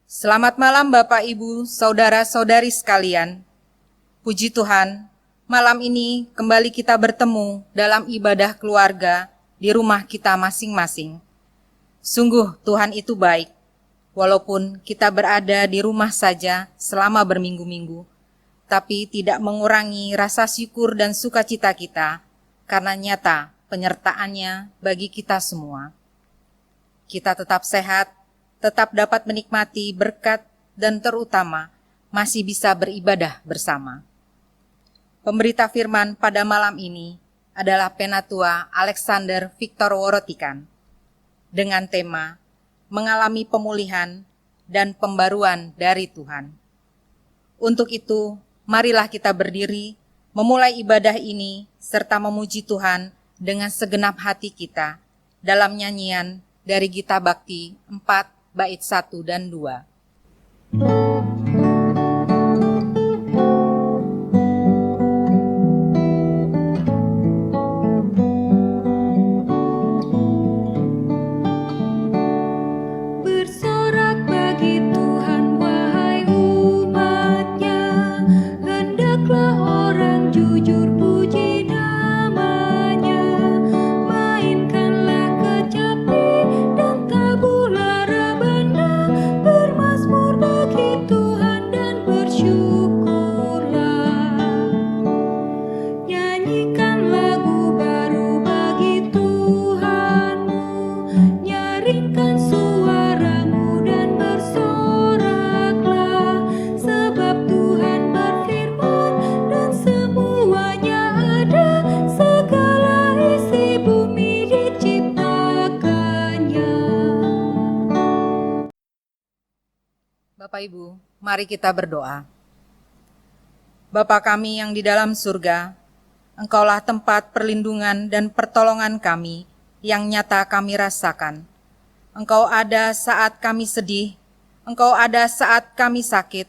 Selamat malam Bapak Ibu, Saudara-saudari sekalian. Puji Tuhan, malam ini kembali kita bertemu dalam ibadah keluarga di rumah kita masing-masing. Sungguh Tuhan itu baik, walaupun kita berada di rumah saja selama berminggu-minggu, tapi tidak mengurangi rasa syukur dan sukacita kita, karena nyata penyertaannya bagi kita semua. Kita tetap sehat, tetap dapat menikmati berkat, dan terutama masih bisa beribadah bersama. Pemberita firman pada malam ini adalah Penatua Alexander Victor Worotikan dengan tema mengalami pemulihan dan pembaruan dari Tuhan. Untuk itu, marilah kita berdiri, memulai ibadah ini serta memuji Tuhan dengan segenap hati kita dalam nyanyian dari Gita Bakti 4 bait 1 dan 2. Bapak Ibu, mari kita berdoa. Bapa kami yang di dalam surga, Engkaulah tempat perlindungan dan pertolongan kami yang nyata kami rasakan. Engkau ada saat kami sedih, Engkau ada saat kami sakit,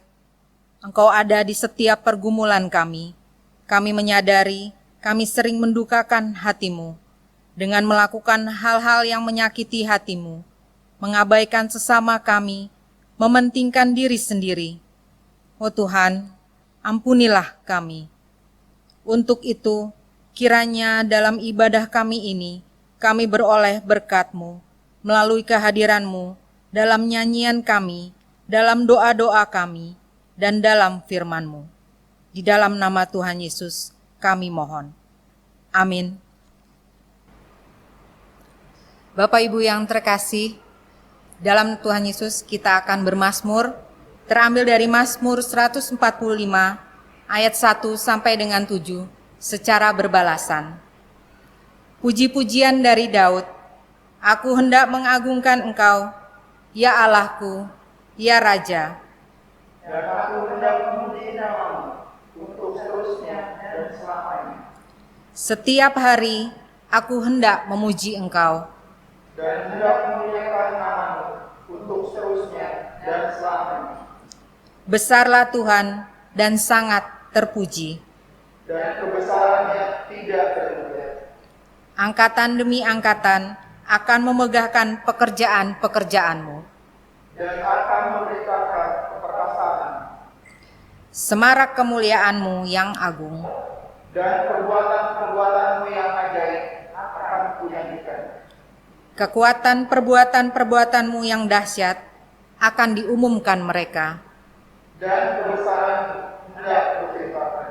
Engkau ada di setiap pergumulan kami. Kami menyadari kami sering mendukakan hati-Mu dengan melakukan hal-hal yang menyakiti hati-Mu, mengabaikan sesama kami, mementingkan diri sendiri. Oh Tuhan, ampunilah kami. Untuk itu, kiranya dalam ibadah kami ini, kami beroleh berkat-Mu, melalui kehadiran-Mu, dalam nyanyian kami, dalam doa-doa kami, dan dalam firman-Mu. Di dalam nama Tuhan Yesus, kami mohon. Amin. Bapak Ibu yang terkasih, dalam Tuhan Yesus kita akan bermazmur, terambil dari Mazmur 145 ayat 1 sampai dengan 7 secara berbalasan. Puji-pujian dari Daud, aku hendak mengagungkan Engkau, ya Allahku, ya Raja. Dan aku hendak memuji nama-Mu untuk seterusnya dan selamanya. Setiap hari aku hendak memuji Engkau, dan hendak memuliakan nama-Mu untuk seterusnya dan selamanya. Besarlah Tuhan dan sangat terpuji. Dan kebesarannya tidak terhingga. Angkatan demi angkatan akan memegahkan pekerjaan-pekerjaan-Mu. Dan akan memberitakan keperkasaan. Semarak kemuliaan-Mu yang agung. Dan perbuatan-perbuatan-Mu yang ajaib akan kunyanyikan. Kekuatan perbuatan-perbuatan-Mu yang dahsyat akan diumumkan mereka. Dan kebesaran hendak berceritakan.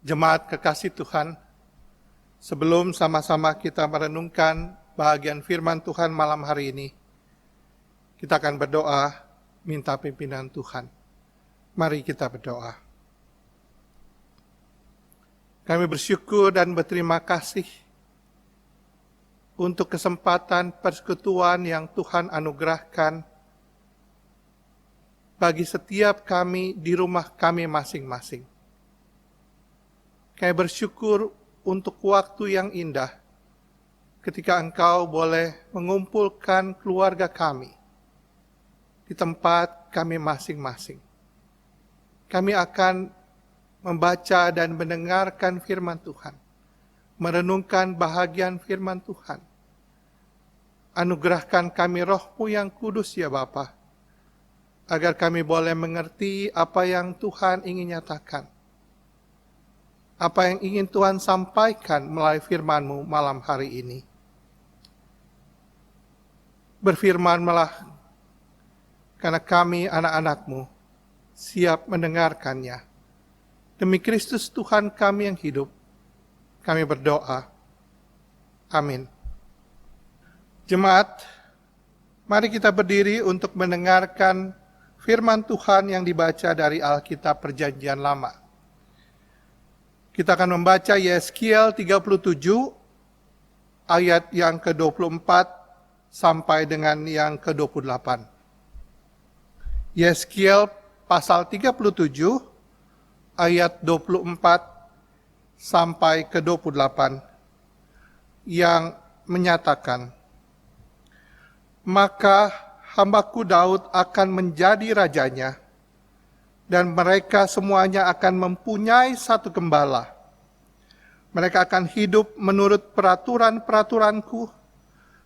Jemaat kekasih Tuhan, Sebelum sama-sama kita merenungkan bahagian firman Tuhan malam hari ini, kita akan berdoa minta pimpinan Tuhan. Mari kita berdoa. Kami bersyukur dan berterima kasih untuk kesempatan persekutuan yang Tuhan anugerahkan bagi setiap kami di rumah kami masing-masing. Kami bersyukur untuk waktu yang indah ketika Engkau boleh mengumpulkan keluarga kami di tempat kami masing-masing. Kami akan membaca dan mendengarkan firman Tuhan, merenungkan bahagian firman Tuhan. Anugerahkan kami Roh-Mu yang kudus ya Bapa, agar kami boleh mengerti apa yang Tuhan ingin nyatakan, apa yang ingin Tuhan sampaikan melalui firman-Mu malam hari ini. Berfirmanlah, karena kami anak-anak-Mu siap mendengarkannya. Demi Kristus Tuhan kami yang hidup, kami berdoa. Amin. Jemaat, mari kita berdiri untuk mendengarkan firman Tuhan yang dibaca dari Alkitab Perjanjian Lama. Kita akan membaca Yeskiel 37 ayat yang ke-24 sampai dengan yang ke-28. Yeskiel pasal 37 ayat 24 sampai ke-28 yang menyatakan, maka hambaku Daud akan menjadi rajanya, dan mereka semuanya akan mempunyai satu gembala. Mereka akan hidup menurut peraturan-peraturanku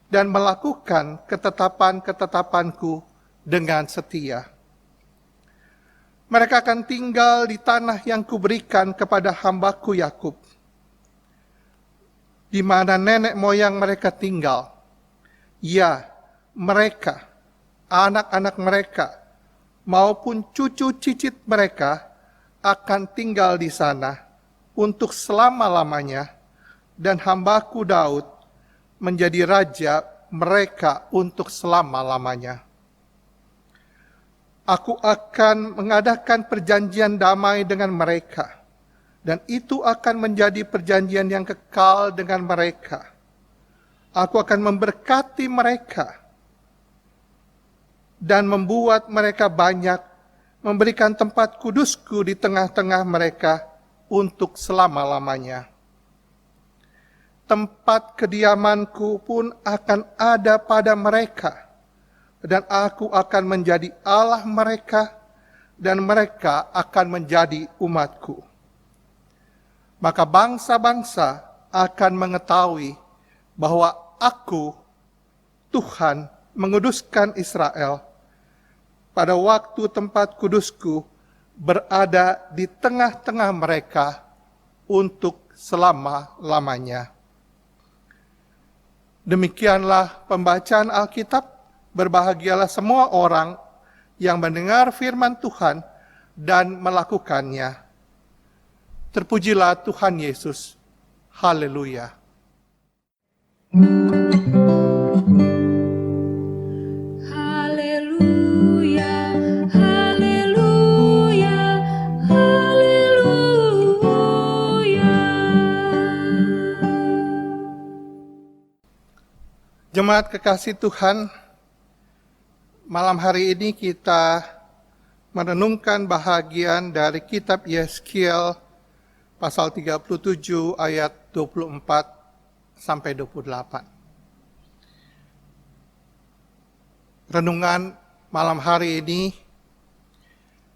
dan melakukan ketetapan-ketetapanku dengan setia. Mereka akan tinggal di tanah yang kuberikan kepada hambaku Yakub, di mana nenek moyang mereka tinggal. Ya, mereka, anak-anak mereka, maupun cucu cicit mereka akan tinggal di sana untuk selama-lamanya, dan hambaku Daud menjadi raja mereka untuk selama-lamanya. Aku akan mengadakan perjanjian damai dengan mereka, dan itu akan menjadi perjanjian yang kekal dengan mereka. Aku akan memberkati mereka dan membuat mereka banyak, memberikan tempat kudusku di tengah-tengah mereka untuk selama-lamanya. Tempat kediamanku pun akan ada pada mereka, dan aku akan menjadi Allah mereka, dan mereka akan menjadi umatku. Maka bangsa-bangsa akan mengetahui bahwa aku, Tuhan, menguduskan Israel pada waktu tempat kudusku berada di tengah-tengah mereka untuk selama-lamanya. Demikianlah pembacaan Alkitab. Berbahagialah semua orang yang mendengar firman Tuhan dan melakukannya. Terpujilah Tuhan Yesus. Haleluya. Haleluya, haleluya, haleluya. Jemaat kekasih Tuhan, malam hari ini kita merenungkan bahagian dari kitab Yeskiel pasal 37 ayat 24 sampai 28. Renungan malam hari ini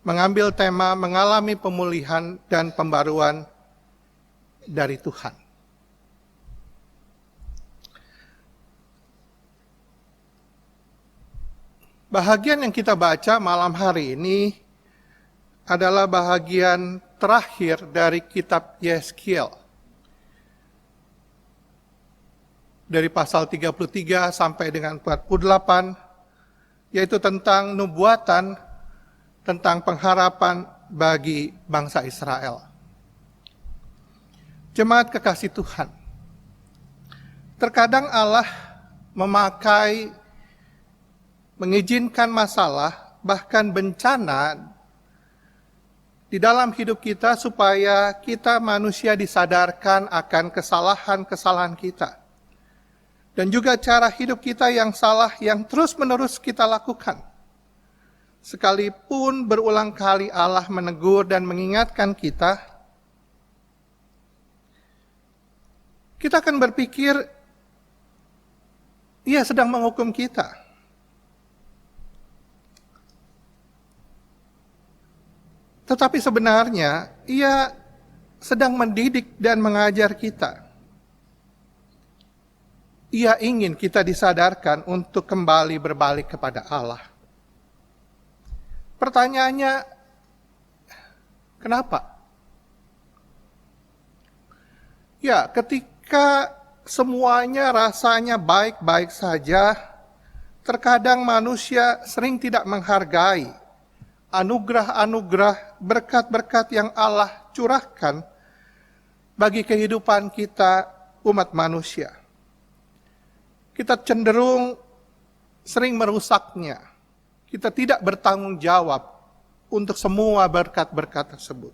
mengambil tema mengalami pemulihan dan pembaruan dari Tuhan. Bahagian yang kita baca malam hari ini adalah bahagian terakhir dari kitab Yeskiel. Dari pasal 33 sampai dengan 48, yaitu tentang nubuatan, tentang pengharapan bagi bangsa Israel. Jemaat kekasih Tuhan, Terkadang Allah mengizinkan masalah, bahkan bencana di dalam hidup kita supaya kita manusia disadarkan akan kesalahan-kesalahan kita. Dan juga cara hidup kita yang salah yang terus-menerus kita lakukan. Sekalipun berulang kali Allah menegur dan mengingatkan kita, kita akan berpikir, Ia sedang menghukum kita. Tetapi sebenarnya, Ia sedang mendidik dan mengajar kita. Ia ingin kita disadarkan untuk kembali berbalik kepada Allah. Pertanyaannya, kenapa? Ya, ketika semuanya rasanya baik-baik saja, terkadang manusia sering tidak menghargai anugerah-anugerah, berkat-berkat yang Allah curahkan bagi kehidupan kita umat manusia. Kita cenderung sering merusaknya. Kita tidak bertanggung jawab untuk semua berkat-berkat tersebut.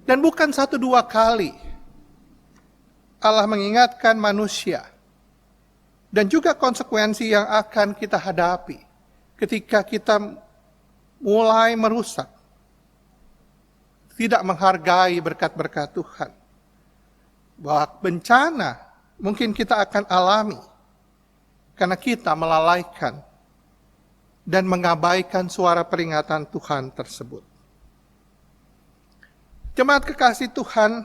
Dan bukan 1-2 kali Allah mengingatkan manusia dan juga konsekuensi yang akan kita hadapi ketika kita mulai merusak, tidak menghargai berkat-berkat Tuhan. Bahwa bencana mungkin kita akan alami karena kita melalaikan dan mengabaikan suara peringatan Tuhan tersebut. Jemaat kekasih Tuhan,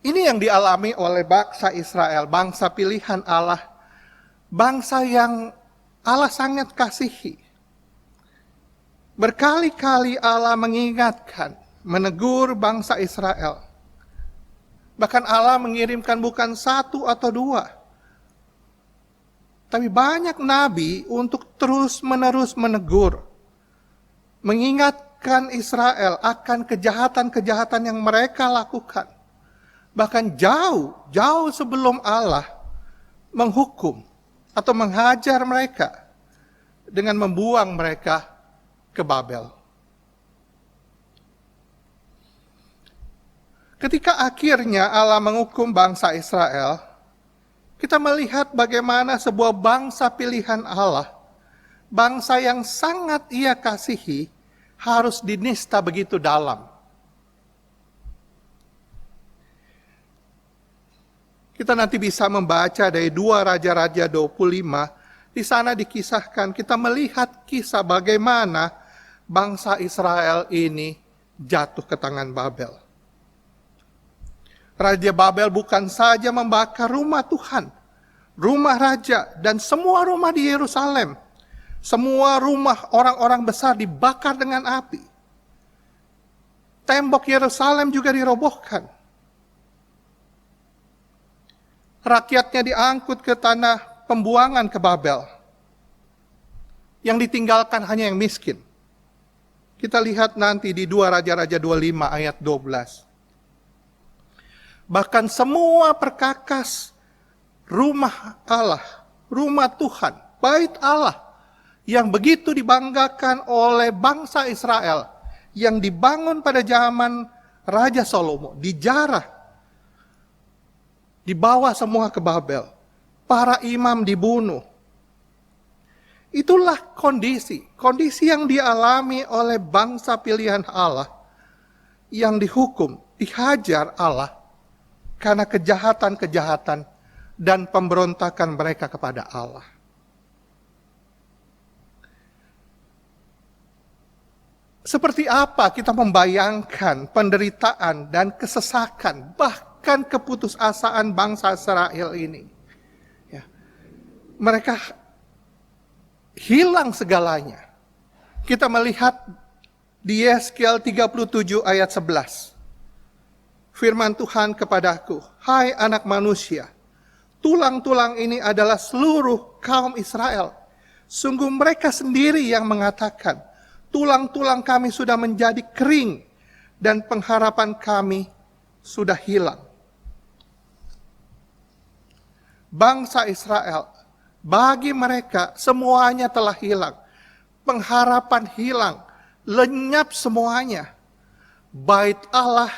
ini yang dialami oleh bangsa Israel, bangsa pilihan Allah, bangsa yang Allah sangat kasihi. Berkali-kali Allah mengingatkan, menegur bangsa Israel. Bahkan Allah mengirimkan bukan 1 atau 2, tapi banyak nabi untuk terus-menerus menegur, mengingatkan Israel akan kejahatan-kejahatan yang mereka lakukan. Bahkan jauh sebelum Allah menghukum atau menghajar mereka dengan membuang mereka ke Babel. Ketika akhirnya Allah menghukum bangsa Israel, kita melihat bagaimana sebuah bangsa pilihan Allah, bangsa yang sangat Ia kasihi, harus dinista begitu dalam. Kita nanti bisa membaca dari 2 Raja-Raja 25, di sana dikisahkan, kita melihat kisah bagaimana bangsa Israel ini jatuh ke tangan Babel. Raja Babel bukan saja membakar rumah Tuhan, rumah raja, dan semua rumah di Yerusalem. Semua rumah orang-orang besar dibakar dengan api. Tembok Yerusalem juga dirobohkan. Rakyatnya diangkut ke tanah pembuangan ke Babel. Yang ditinggalkan hanya yang miskin. Kita lihat nanti di 2 Raja-Raja 25 ayat 12. Bahkan semua perkakas rumah Allah, rumah Tuhan, bait Allah yang begitu dibanggakan oleh bangsa Israel yang dibangun pada zaman Raja Salomo, dijarah, dibawa semua ke Babel. Para imam dibunuh. Itulah kondisi yang dialami oleh bangsa pilihan Allah yang dihukum, dihajar Allah karena kejahatan-kejahatan dan pemberontakan mereka kepada Allah. Seperti apa kita membayangkan penderitaan dan kesesakan, bahkan keputusasaan bangsa Israel ini. Ya. Mereka hilang segalanya. Kita melihat di Yeskiel 37 ayat 11. Firman Tuhan kepadaku, hai anak manusia, tulang-tulang ini adalah seluruh kaum Israel. Sungguh mereka sendiri yang mengatakan, tulang-tulang kami sudah menjadi kering dan pengharapan kami sudah hilang. Bangsa Israel, bagi mereka semuanya telah hilang. Pengharapan hilang, lenyap semuanya. Bait Allah,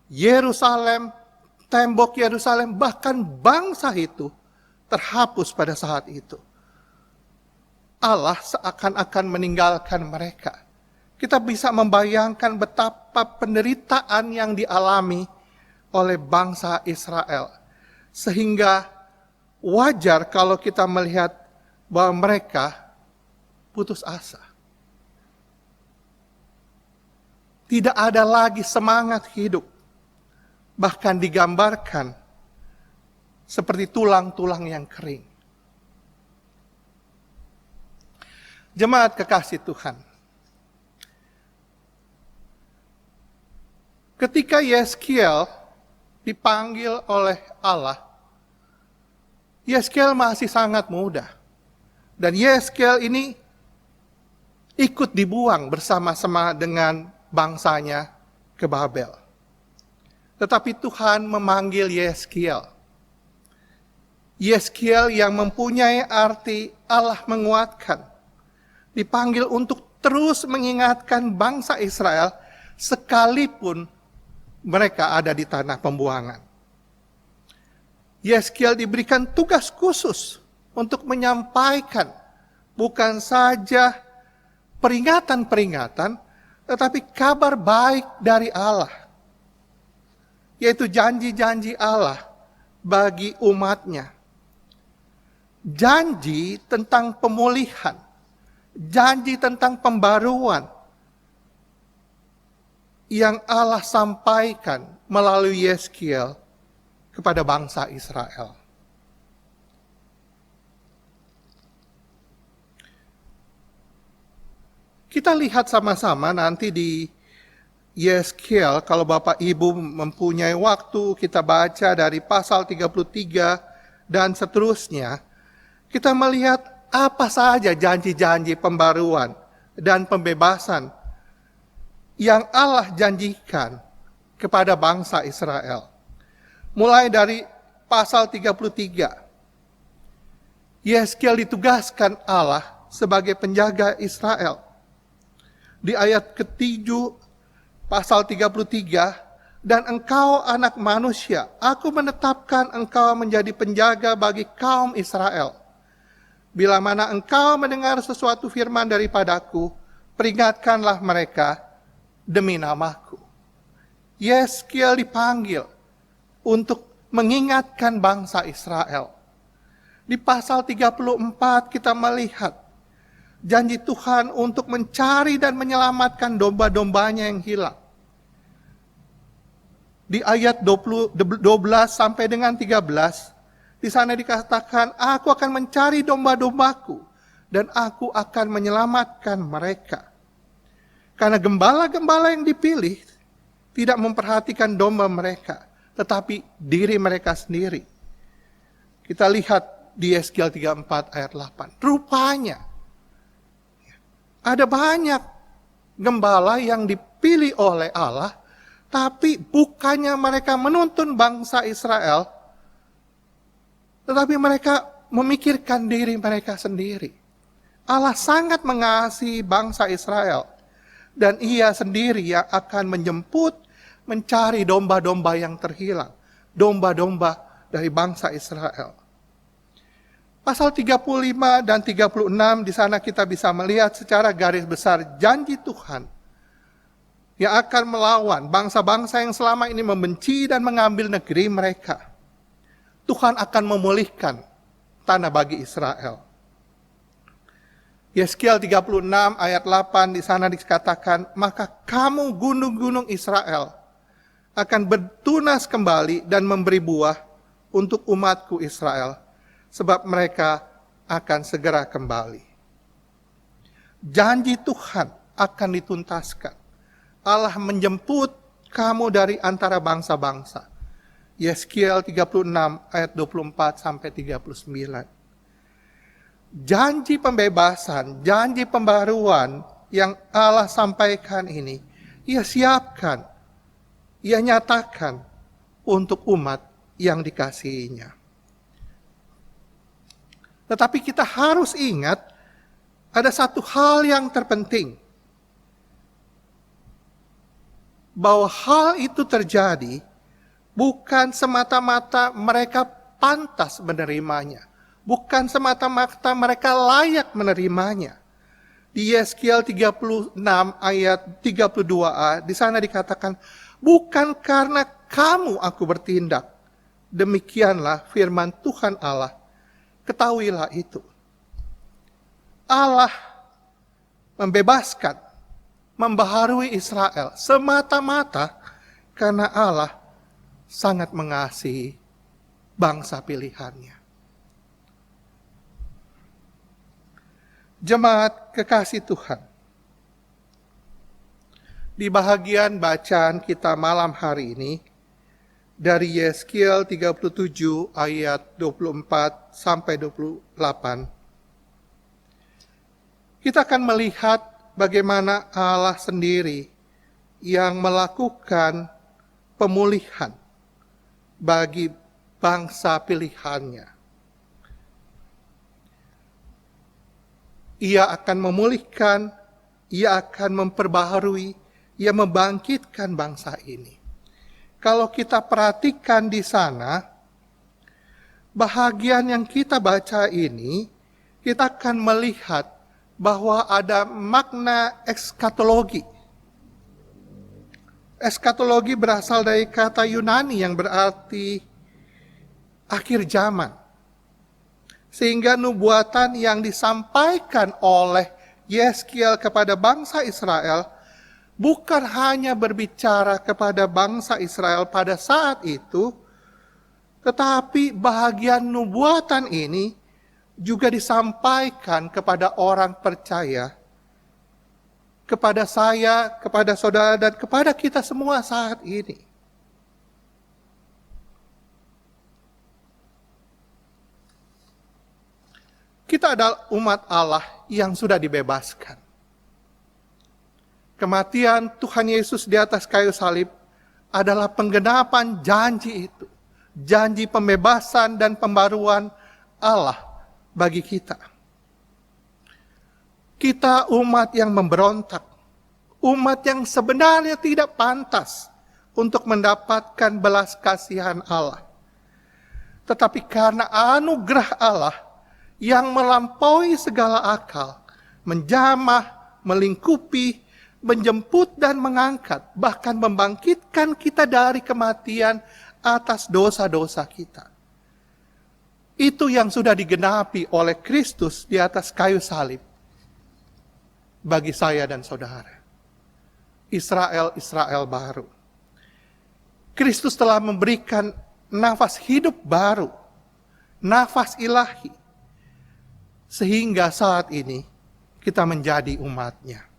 Yerusalem, tembok Yerusalem, bahkan bangsa itu terhapus pada saat itu. Allah seakan-akan meninggalkan mereka. Kita bisa membayangkan betapa penderitaan yang dialami oleh bangsa Israel. Sehingga wajar kalau kita melihat bahwa mereka putus asa. Tidak ada lagi semangat hidup. Bahkan digambarkan seperti tulang-tulang yang kering. Jemaat kekasih Tuhan, ketika Yeskiel dipanggil oleh Allah, Yeskiel masih sangat muda. Dan Yeskiel ini ikut dibuang bersama-sama dengan bangsanya ke Babel. Tetapi Tuhan memanggil Yeskiel. Yeskiel yang mempunyai arti Allah menguatkan. Dipanggil untuk terus mengingatkan bangsa Israel sekalipun mereka ada di tanah pembuangan. Yeskiel diberikan tugas khusus untuk menyampaikan bukan saja peringatan-peringatan, tetapi kabar baik dari Allah. Yaitu janji-janji Allah bagi umatnya. Janji tentang pemulihan. Janji tentang pembaruan yang Allah sampaikan melalui Yeskiel kepada bangsa Israel. Kita lihat sama-sama nanti di Yeskiel, kalau Bapak Ibu mempunyai waktu, kita baca dari pasal 33 dan seterusnya. Kita melihat apa saja janji-janji pembaruan dan pembebasan yang Allah janjikan kepada bangsa Israel. Mulai dari pasal 33. Yeskiel ditugaskan Allah sebagai penjaga Israel. Di ayat ke-7 pasal 33, dan engkau anak manusia, aku menetapkan engkau menjadi penjaga bagi kaum Israel. Bila mana engkau mendengar sesuatu firman daripadaku, peringatkanlah mereka demi namaku. Yeskiel dipanggil untuk mengingatkan bangsa Israel. Di pasal 34 kita melihat janji Tuhan untuk mencari dan menyelamatkan domba-dombanya yang hilang. Di ayat 12 sampai dengan 13, di sana dikatakan, aku akan mencari domba-dombaku dan aku akan menyelamatkan mereka. Karena gembala-gembala yang dipilih tidak memperhatikan domba mereka, tetapi diri mereka sendiri. Kita lihat di Yeskiel 34 ayat 8. Rupanya ada banyak gembala yang dipilih oleh Allah, tapi bukannya mereka menuntun bangsa Israel, tetapi mereka memikirkan diri mereka sendiri. Allah sangat mengasihi bangsa Israel, dan ia sendiri yang akan menjemput, mencari domba-domba yang terhilang, domba-domba dari bangsa Israel. Pasal 35 dan 36 di sana kita bisa melihat secara garis besar janji Tuhan yang akan melawan bangsa-bangsa yang selama ini membenci dan mengambil negeri mereka. Tuhan akan memulihkan tanah bagi Israel. Yeskiel 36 ayat 8 di sana dikatakan, maka kamu gunung-gunung Israel akan bertunas kembali dan memberi buah untuk umatku Israel, sebab mereka akan segera kembali. Janji Tuhan akan dituntaskan. Allah menjemput kamu dari antara bangsa-bangsa. Yeskiel 36 ayat 24 sampai 39. Janji pembebasan, janji pembaruan yang Allah sampaikan ini, ia siapkan, ia nyatakan untuk umat yang dikasihinya. Tetapi kita harus ingat ada satu hal yang terpenting, bahwa hal itu terjadi bukan semata-mata mereka pantas menerimanya, bukan semata-mata mereka layak menerimanya. Di Yeskiel 36 ayat 32a, di sana dikatakan, bukan karena kamu aku bertindak, demikianlah firman Tuhan Allah, ketahuilah itu. Allah membebaskan, membaharui Israel semata-mata karena Allah sangat mengasihi bangsa pilihannya. Jemaat kekasih Tuhan, di bahagian bacaan kita malam hari ini, dari Yeskiel 37 ayat 24 sampai 28, kita akan melihat bagaimana Allah sendiri yang melakukan pemulihan bagi bangsa pilihannya. Ia akan memulihkan, ia akan memperbaharui, ia membangkitkan bangsa ini. Kalau kita perhatikan di sana, bahagian yang kita baca ini, kita akan melihat bahwa ada makna eskatologi. Eskatologi berasal dari kata Yunani yang berarti akhir zaman. Sehingga nubuatan yang disampaikan oleh Yeskiel kepada bangsa Israel bukan hanya berbicara kepada bangsa Israel pada saat itu, tetapi bahagian nubuatan ini juga disampaikan kepada orang percaya, kepada saya, kepada saudara, dan kepada kita semua saat ini. Kita adalah umat Allah yang sudah dibebaskan. Kematian Tuhan Yesus di atas kayu salib adalah penggenapan janji itu. Janji pembebasan dan pembaruan Allah bagi kita. Kita umat yang memberontak. Umat yang sebenarnya tidak pantas untuk mendapatkan belas kasihan Allah. Tetapi karena anugerah Allah yang melampaui segala akal, menjamah, melingkupi, menjemput dan mengangkat, bahkan membangkitkan kita dari kematian atas dosa-dosa kita. Itu yang sudah digenapi oleh Kristus di atas kayu salib bagi saya dan saudara. Israel baru. Kristus telah memberikan nafas hidup baru, nafas ilahi, sehingga saat ini kita menjadi umatnya.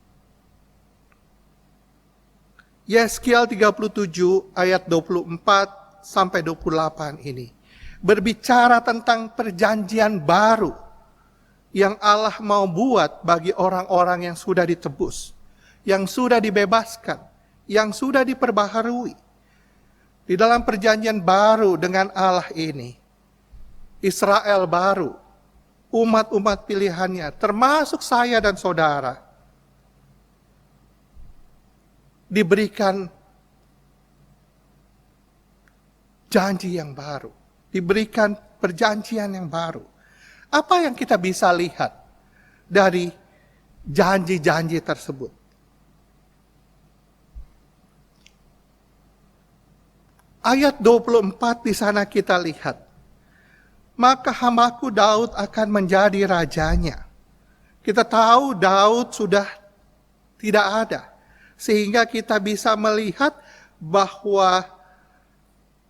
Yeskiel 37 ayat 24 sampai 28 ini berbicara tentang perjanjian baru yang Allah mau buat bagi orang-orang yang sudah ditebus, yang sudah dibebaskan, yang sudah diperbaharui. Di dalam perjanjian baru dengan Allah ini, Israel baru, umat-umat pilihannya, termasuk saya dan saudara, diberikan janji yang baru, diberikan perjanjian yang baru. Apa yang kita bisa lihat dari janji-janji tersebut? Ayat 24 di sana kita lihat, maka hambaku Daud akan menjadi rajanya. Kita tahu Daud sudah tidak ada, sehingga kita bisa melihat bahwa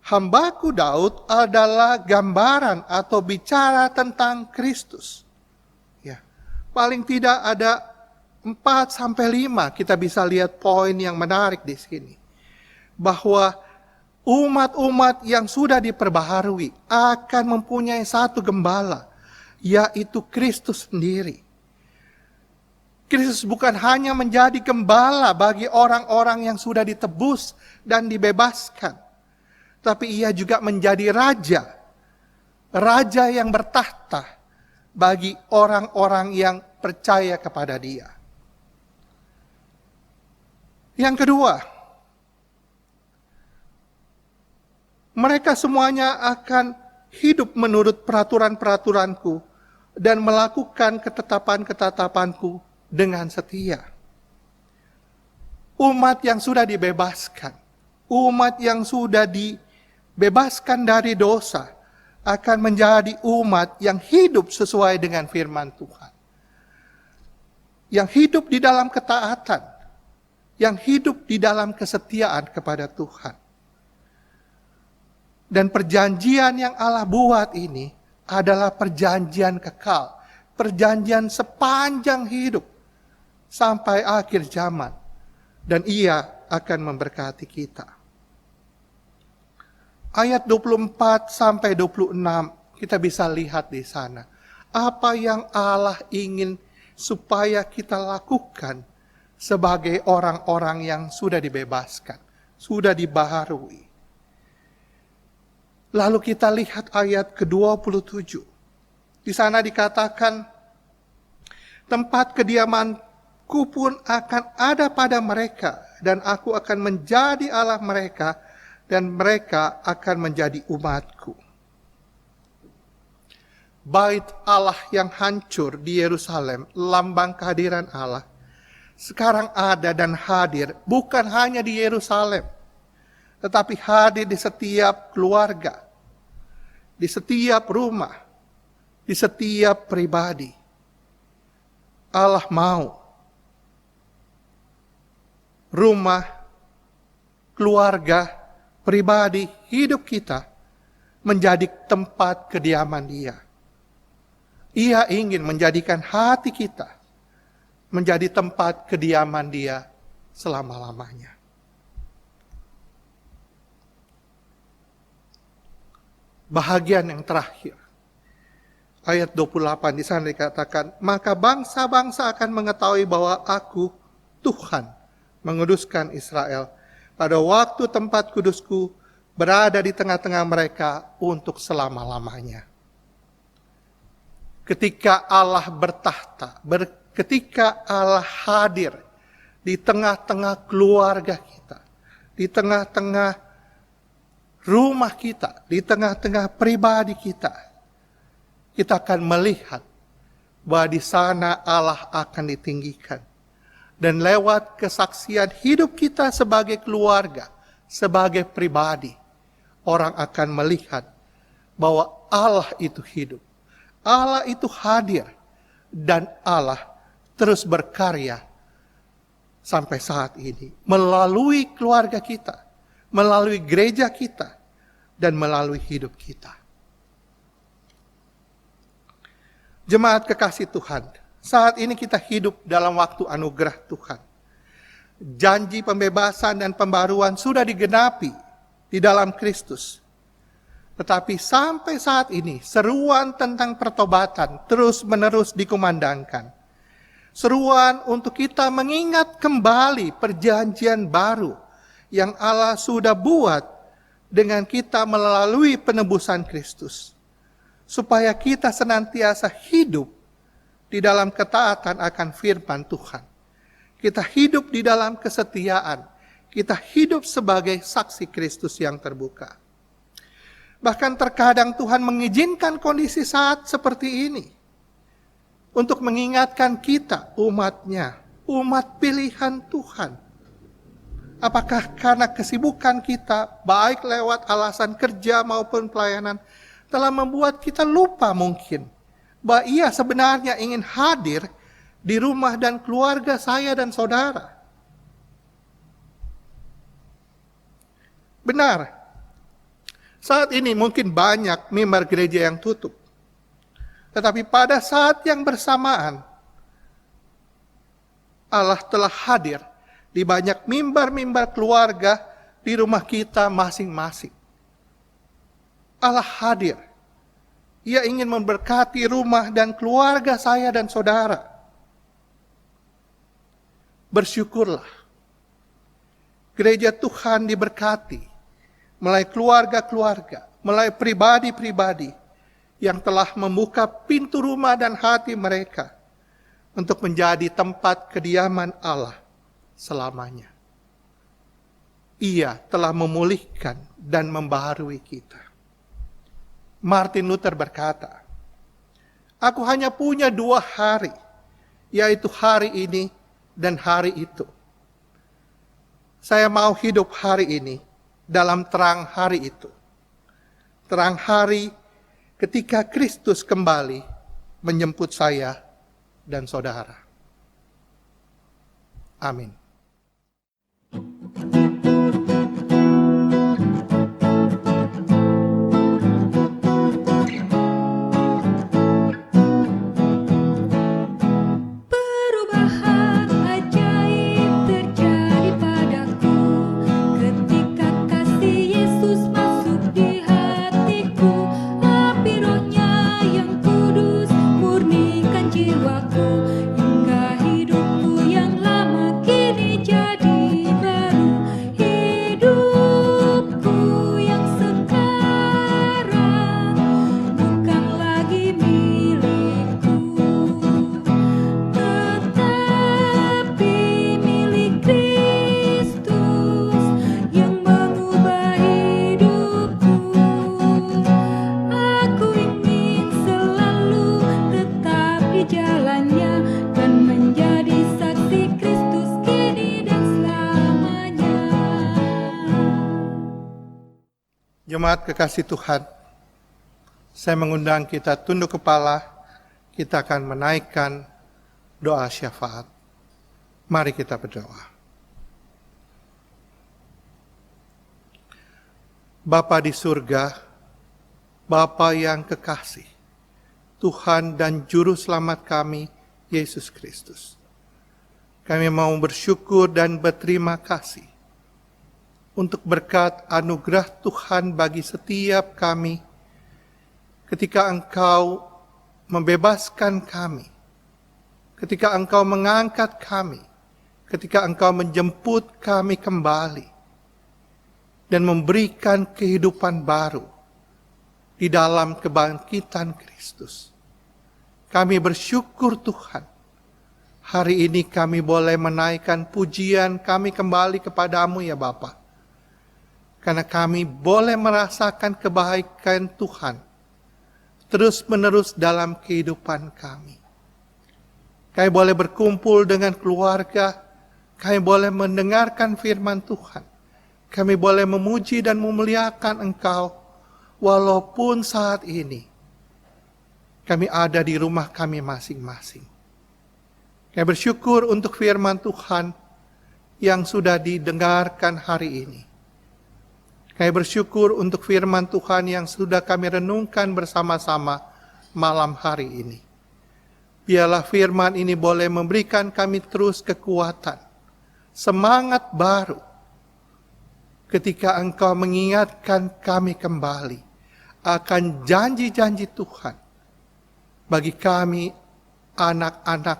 hambaku Daud adalah gambaran atau bicara tentang Kristus. Ya, paling tidak ada 4-5 kita bisa lihat poin yang menarik di sini. Bahwa umat-umat yang sudah diperbaharui akan mempunyai satu gembala, yaitu Kristus sendiri. Kristus bukan hanya menjadi gembala bagi orang-orang yang sudah ditebus dan dibebaskan, tapi ia juga menjadi raja. Raja yang bertahta bagi orang-orang yang percaya kepada dia. Yang kedua, mereka semuanya akan hidup menurut peraturan-peraturanku dan melakukan ketetapan-ketetapanku dengan setia. Umat yang sudah dibebaskan, umat yang sudah dibebaskan dari dosa, akan menjadi umat yang hidup sesuai dengan firman Tuhan. Yang hidup di dalam ketaatan, yang hidup di dalam kesetiaan kepada Tuhan. Dan perjanjian yang Allah buat ini adalah perjanjian kekal, perjanjian sepanjang hidup sampai akhir zaman. Dan ia akan memberkati kita. Ayat 24 sampai 26 kita bisa lihat di sana. Apa yang Allah ingin supaya kita lakukan sebagai orang-orang yang sudah dibebaskan, sudah dibaharui. Lalu kita lihat ayat ke-27. Di sana dikatakan, tempat kediamanku pun akan ada pada mereka, dan aku akan menjadi Allah mereka, dan mereka akan menjadi umatku. Bait Allah yang hancur di Yerusalem, lambang kehadiran Allah, sekarang ada dan hadir bukan hanya di Yerusalem, tetapi hadir di setiap keluarga, di setiap rumah, di setiap pribadi. Allah mau rumah, keluarga, pribadi, hidup kita menjadi tempat kediaman Dia. Ia ingin menjadikan hati kita menjadi tempat kediaman Dia selama-lamanya. Bahagian yang terakhir, ayat 28 di sana dikatakan, maka bangsa-bangsa akan mengetahui bahwa aku, Tuhan, menguduskan Israel. Pada waktu tempat kudusku berada di tengah-tengah mereka untuk selama-lamanya. Ketika Allah bertahta, ketika Allah hadir di tengah-tengah keluarga kita, di tengah-tengah rumah kita, di tengah-tengah pribadi kita, kita akan melihat bahwa di sana Allah akan ditinggikan. Dan lewat kesaksian hidup kita sebagai keluarga, sebagai pribadi, orang akan melihat bahwa Allah itu hidup. Allah itu hadir. Dan Allah terus berkarya sampai saat ini. Melalui keluarga kita, melalui gereja kita, dan melalui hidup kita. Jemaat kekasih Tuhan, saat ini kita hidup dalam waktu anugerah Tuhan. Janji pembebasan dan pembaruan sudah digenapi di dalam Kristus. Tetapi sampai saat ini, seruan tentang pertobatan terus-menerus dikumandangkan. Seruan untuk kita mengingat kembali perjanjian baru yang Allah sudah buat dengan kita melalui penebusan Kristus. Supaya kita senantiasa hidup di dalam ketaatan akan firman Tuhan. Kita hidup di dalam kesetiaan. Kita hidup sebagai saksi Kristus yang terbuka. Bahkan terkadang Tuhan mengizinkan kondisi saat seperti ini. Untuk mengingatkan kita, umat-Nya, umat pilihan Tuhan. Apakah karena kesibukan kita, baik lewat alasan kerja maupun pelayanan, telah membuat kita lupa mungkin bahwa Ia sebenarnya ingin hadir di rumah dan keluarga saya dan saudara. Benar, saat ini mungkin banyak mimbar gereja yang tutup. Tetapi pada saat yang bersamaan, Allah telah hadir di banyak mimbar-mimbar keluarga di rumah kita masing-masing. Allah hadir. Ia ingin memberkati rumah dan keluarga saya dan saudara. Bersyukurlah. Gereja Tuhan diberkati melalui keluarga-keluarga, melalui pribadi-pribadi yang telah membuka pintu rumah dan hati mereka untuk menjadi tempat kediaman Allah selamanya. Ia telah memulihkan dan membaharui kita. Martin Luther berkata, "Aku hanya punya 2 hari, yaitu hari ini dan hari itu. Saya mau hidup hari ini dalam terang hari itu. Terang hari ketika Kristus kembali menjemput saya dan saudara." Amin. Perubahan ajaib terjadi padaku ketika kasih Yesus masuk di hatiku. Api Roh-Nya yang kudus murnikan jiwaku, hingga hidupku yang lama kini jadi baru. Hidupku yang sekarang bukan lagi milikku, tetapi milik Kristus yang mengubah hidupku. Aku ingin selalu tetap di jalannya dan menjadi saksi Kristus kini dan selamanya. Jemaat kekasih Tuhan, saya mengundang kita tunduk kepala, kita akan menaikkan doa syafaat. Mari kita berdoa. Bapa di surga, Bapa yang kekasih, Tuhan dan Juru Selamat kami, Yesus Kristus. Kami mau bersyukur dan berterima kasih untuk berkat anugerah Tuhan bagi setiap kami ketika Engkau membebaskan kami, ketika Engkau mengangkat kami, ketika Engkau menjemput kami kembali dan memberikan kehidupan baru di dalam kebangkitan Kristus. Kami bersyukur Tuhan, hari ini kami boleh menaikkan pujian kami kembali kepadamu ya Bapa. Karena kami boleh merasakan kebaikan Tuhan terus-menerus dalam kehidupan kami. Kami boleh berkumpul dengan keluarga, kami boleh mendengarkan firman Tuhan. Kami boleh memuji dan memuliakan Engkau, walaupun saat ini kami ada di rumah kami masing-masing. Kami bersyukur untuk firman Tuhan yang sudah didengarkan hari ini. Kami bersyukur untuk firman Tuhan yang sudah kami renungkan bersama-sama malam hari ini. Biarlah firman ini boleh memberikan kami terus kekuatan, semangat baru, ketika Engkau mengingatkan kami kembali akan janji-janji Tuhan bagi kami, anak-anak,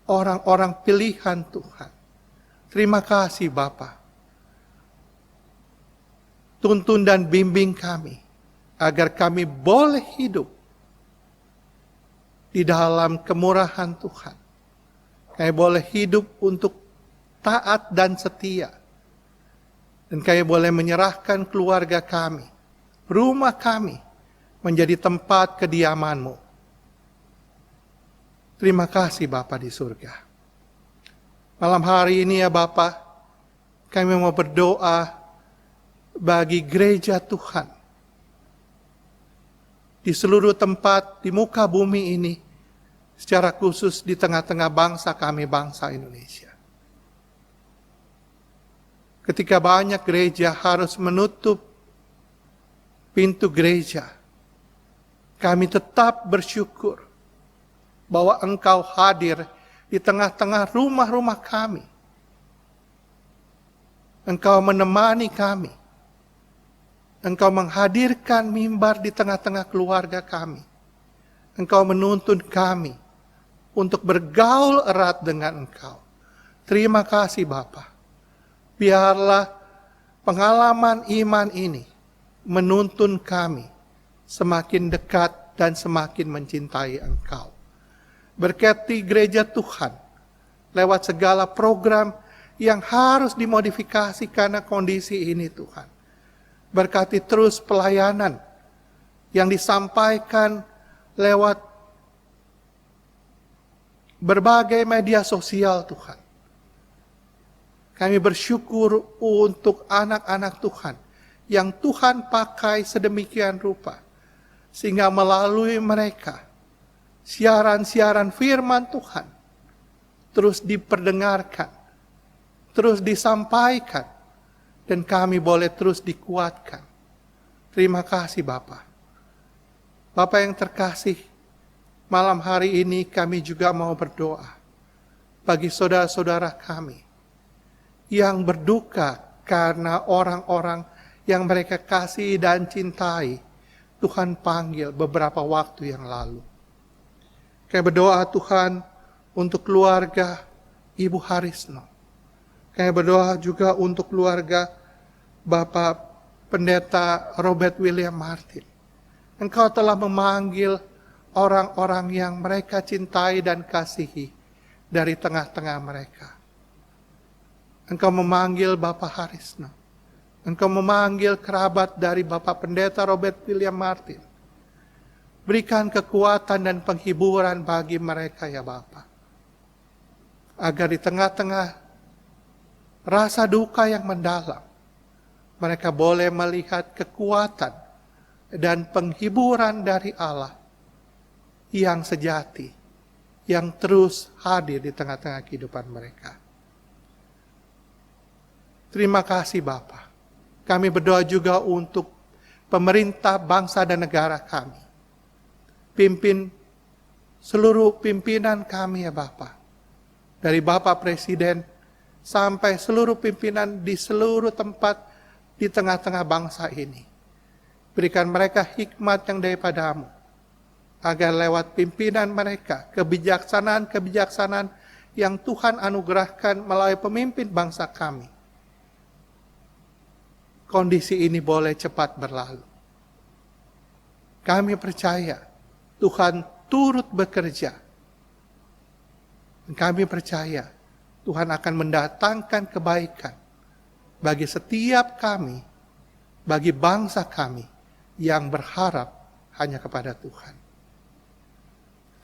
orang-orang pilihan Tuhan. Terima kasih Bapa. Tuntun dan bimbing kami, agar kami boleh hidup di dalam kemurahan Tuhan. Kami boleh hidup untuk taat dan setia. Dan kami boleh menyerahkan keluarga kami, rumah kami, menjadi tempat kediaman-Mu. Terima kasih Bapa di surga. Malam hari ini ya Bapa, kami mau berdoa bagi gereja Tuhan di seluruh tempat di muka bumi ini, secara khusus di tengah-tengah bangsa kami, bangsa Indonesia. Ketika banyak gereja harus menutup pintu gereja, kami tetap bersyukur bahwa Engkau hadir di tengah-tengah rumah-rumah kami. Engkau menemani kami. Engkau menghadirkan mimbar di tengah-tengah keluarga kami. Engkau menuntun kami untuk bergaul erat dengan Engkau. Terima kasih Bapa. Biarlah pengalaman iman ini menuntun kami semakin dekat dan semakin mencintai Engkau. Berkati gereja Tuhan lewat segala program yang harus dimodifikasi karena kondisi ini Tuhan. Berkati terus pelayanan yang disampaikan lewat berbagai media sosial Tuhan. Kami bersyukur untuk anak-anak Tuhan yang Tuhan pakai sedemikian rupa, sehingga melalui mereka siaran-siaran firman Tuhan terus diperdengarkan, terus disampaikan, dan kami boleh terus dikuatkan. Terima kasih Bapa. Bapa yang terkasih, malam hari ini kami juga mau berdoa bagi saudara-saudara kami yang berduka karena orang-orang yang mereka kasih dan cintai Tuhan panggil beberapa waktu yang lalu. Kami berdoa Tuhan untuk keluarga Ibu Harisno. Kami berdoa juga untuk keluarga Bapak Pendeta Robert William Martin. Engkau telah memanggil orang-orang yang mereka cintai dan kasihi dari tengah-tengah mereka. Engkau memanggil Bapak Harisno. Engkau memanggil kerabat dari Bapak Pendeta Robert William Martin. Berikan kekuatan dan penghiburan bagi mereka ya Bapa. Agar di tengah-tengah rasa duka yang mendalam, mereka boleh melihat kekuatan dan penghiburan dari Allah yang sejati, yang terus hadir di tengah-tengah kehidupan mereka. Terima kasih Bapa. Kami berdoa juga untuk pemerintah bangsa dan negara kami. Pimpin seluruh pimpinan kami ya Bapa. Dari Bapak Presiden sampai seluruh pimpinan di seluruh tempat di tengah-tengah bangsa ini. Berikan mereka hikmat yang daripadamu. Agar lewat pimpinan mereka, kebijaksanaan-kebijaksanaan yang Tuhan anugerahkan melalui pemimpin bangsa kami, kondisi ini boleh cepat berlalu. Kami percaya Tuhan turut bekerja. Dan kami percaya Tuhan akan mendatangkan kebaikan bagi setiap kami, bagi bangsa kami yang berharap hanya kepada Tuhan.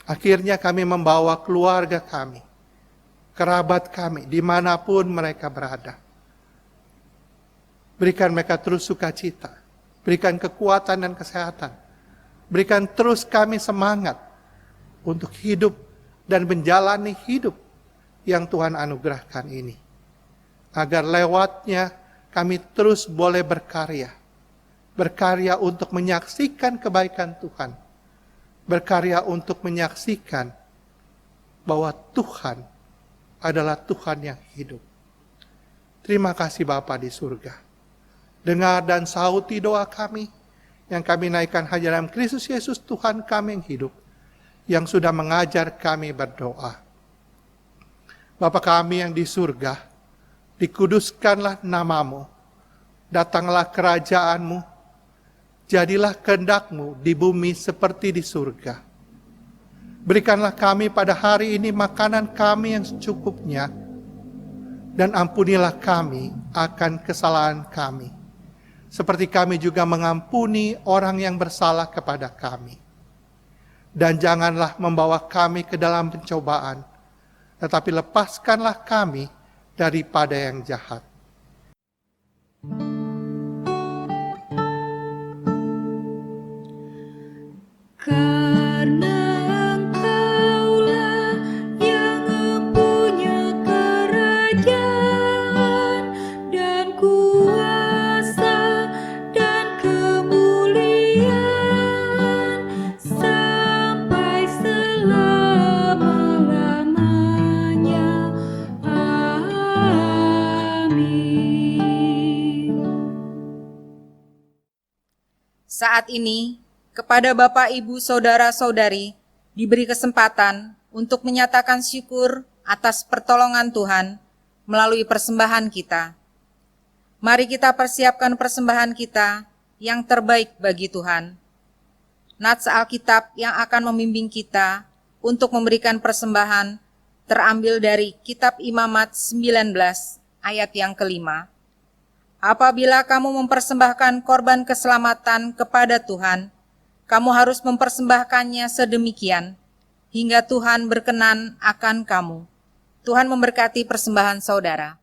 Akhirnya kami membawa keluarga kami, kerabat kami, dimanapun mereka berada. Berikan mereka terus sukacita, berikan kekuatan dan kesehatan. Berikan terus kami semangat untuk hidup dan menjalani hidup yang Tuhan anugerahkan ini. Agar lewatnya kami terus boleh berkarya. Berkarya untuk menyaksikan kebaikan Tuhan. Berkarya untuk menyaksikan bahwa Tuhan adalah Tuhan yang hidup. Terima kasih Bapa di surga. Dengar dan sauti doa kami yang kami naikkan hanya dalam Kristus Yesus Tuhan kami yang hidup, yang sudah mengajar kami berdoa. Bapa kami yang di surga, dikuduskanlah namamu, datanglah kerajaanmu, jadilah kehendak-Mu di bumi seperti di surga. Berikanlah kami pada hari ini makanan kami yang secukupnya, dan ampunilah kami akan kesalahan kami, seperti kami juga mengampuni orang yang bersalah kepada kami. Dan janganlah membawa kami ke dalam pencobaan, tetapi lepaskanlah kami daripada yang jahat. Karena Engkaulah yang mempunyai kerajaan dan kuasa dan kemuliaan sampai selama-lamanya. Amin. Saat ini, kepada Bapak, Ibu, Saudara-saudari, diberi kesempatan untuk menyatakan syukur atas pertolongan Tuhan melalui persembahan kita. Mari kita persiapkan persembahan kita yang terbaik bagi Tuhan. Nats Alkitab yang akan membimbing kita untuk memberikan persembahan terambil dari Kitab Imamat 19 ayat yang kelima. Apabila kamu mempersembahkan korban keselamatan kepada Tuhan, kamu harus mempersembahkannya sedemikian, hingga Tuhan berkenan akan kamu. Tuhan memberkati persembahan saudara.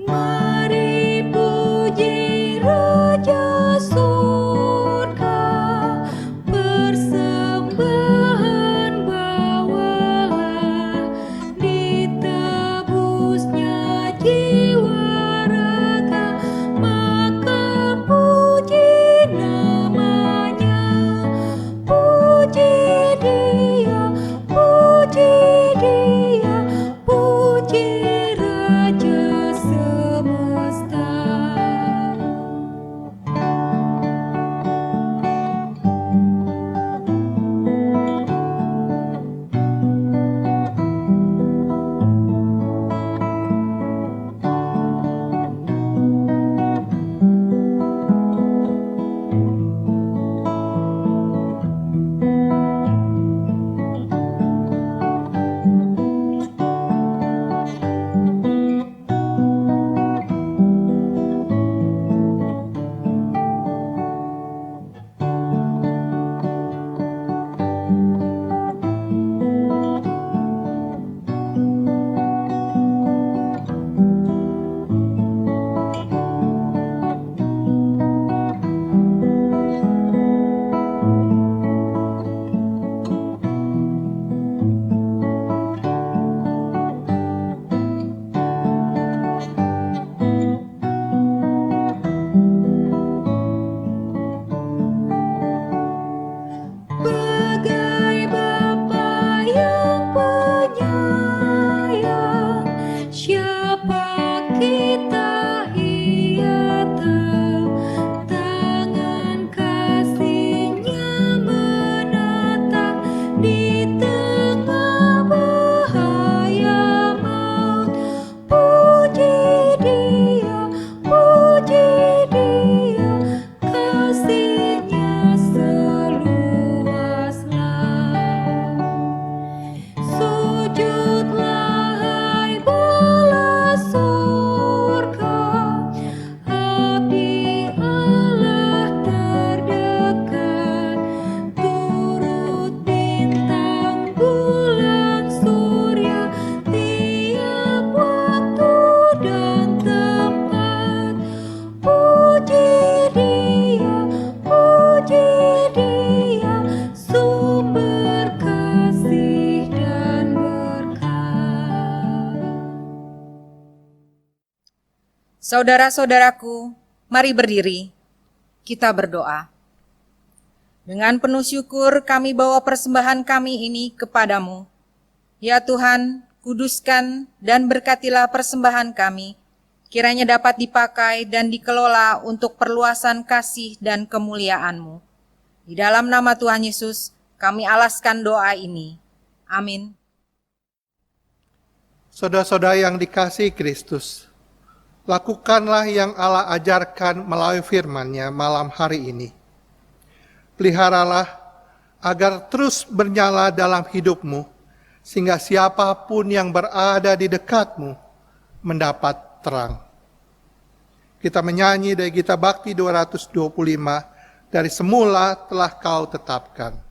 Mari puji Raja Surga, persembahan bawalah, ditebusnya jiwa raga, maka puji namanya. Puji Dia, puji Dia, puji Raja semesta. Bagai Bapa yang penyayang, siapa kita Ia tahu, tangan kasih-Nya menatang di tengah bahaya maut. Puji Dia, puji Dia, kasih-Nya seluas laut. Sujudlah hai bala surga, api Allah terdekat, turut bintang bulan surya, tiap waktu dan tempat. Puji Dia, puji Dia, sumber kasih dan berkat. Saudara-saudaraku, mari berdiri. Kita berdoa. Dengan penuh syukur kami bawa persembahan kami ini kepadamu. Ya Tuhan, kuduskan dan berkatilah persembahan kami, kiranya dapat dipakai dan dikelola untuk perluasan kasih dan kemuliaan-Mu. Di dalam nama Tuhan Yesus, kami alaskan doa ini. Amin. Saudara-saudara yang dikasihi Kristus, lakukanlah yang Allah ajarkan melalui firman-Nya malam hari ini. Peliharalah agar terus bernyala dalam hidupmu, sehingga siapapun yang berada di dekatmu mendapat terang. Kita menyanyi dari Gita Bakti 225, dari semula telah kau tetapkan.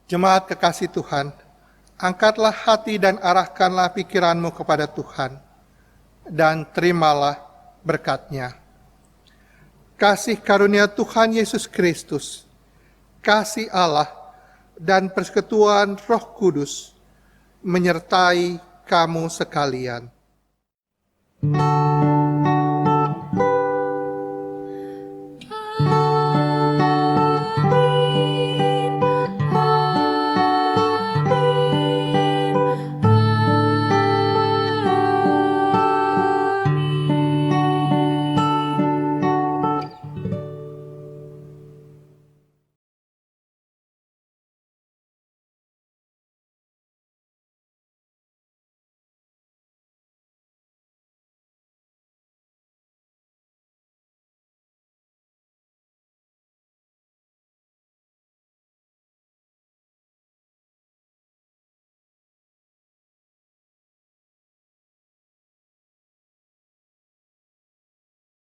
Jemaat kekasih Tuhan, angkatlah hati dan arahkanlah pikiranmu kepada Tuhan, dan terimalah berkat-Nya. Kasih karunia Tuhan Yesus Kristus, kasih Allah, dan persekutuan Roh Kudus menyertai kamu sekalian.